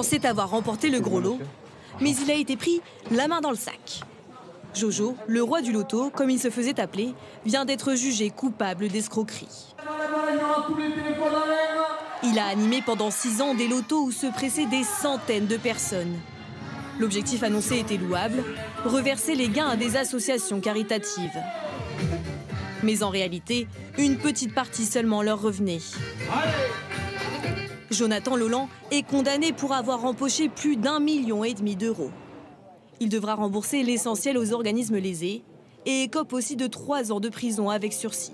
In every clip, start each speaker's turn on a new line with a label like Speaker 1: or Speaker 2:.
Speaker 1: pensait avoir remporté le gros lot, mais il a été pris la main dans le sac. Jojo, le roi du loto, comme il se faisait appeler, vient d'être jugé coupable d'escroquerie. Il a animé pendant 6 ans des lotos où se pressaient des centaines de personnes. L'objectif annoncé était louable, reverser les gains à des associations caritatives. Mais en réalité, une petite partie seulement leur revenait. Jonathan Lolland est condamné pour avoir empoché plus d'1,5 million d'euros. Il devra rembourser l'essentiel aux organismes lésés et écope aussi de 3 ans de prison avec sursis.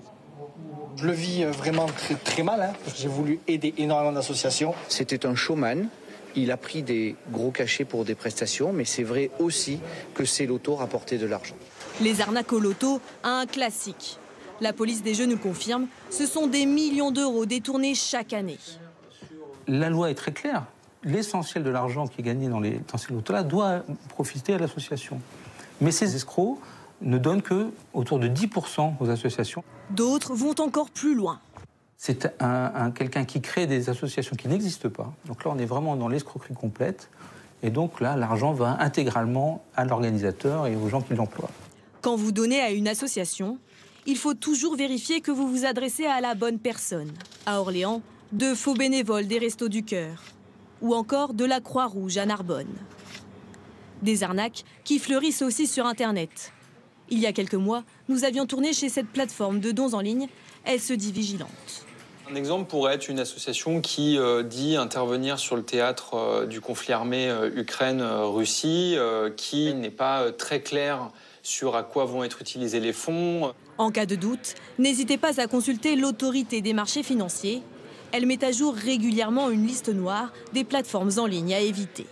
Speaker 2: Je le vis vraiment très mal, hein, parce que j'ai voulu aider énormément d'associations.
Speaker 3: C'était un showman. Il a pris des gros cachets pour des prestations, mais c'est vrai aussi que ces lotos rapportaient de l'argent.
Speaker 1: Les arnaques au loto, un classique. La police des jeux nous le confirme, ce sont des millions d'euros détournés chaque année.
Speaker 4: La loi est très claire. L'essentiel de l'argent qui est gagné dans ces lotos-là doit profiter à l'association. Mais ces escrocs ne donnent que autour de 10% aux associations.
Speaker 1: D'autres vont encore plus loin.
Speaker 4: C'est quelqu'un qui crée des associations qui n'existent pas. Donc là, on est vraiment dans l'escroquerie complète. Et donc là, l'argent va intégralement à l'organisateur et aux gens qui l'emploient.
Speaker 1: Quand vous donnez à une association, il faut toujours vérifier que vous vous adressez à la bonne personne. À Orléans, de faux bénévoles des Restos du Cœur ou encore de la Croix-Rouge à Narbonne. Des arnaques qui fleurissent aussi sur Internet. Il y a quelques mois, nous avions tourné chez cette plateforme de dons en ligne. Elle se dit vigilante.
Speaker 5: Un exemple pourrait être une association qui dit intervenir sur le théâtre du conflit armé Ukraine-Russie, qui n'est pas très clair sur à quoi vont être utilisés les fonds.
Speaker 1: En cas de doute, n'hésitez pas à consulter l'autorité des marchés financiers. Elle met à jour régulièrement une liste noire des plateformes en ligne à éviter.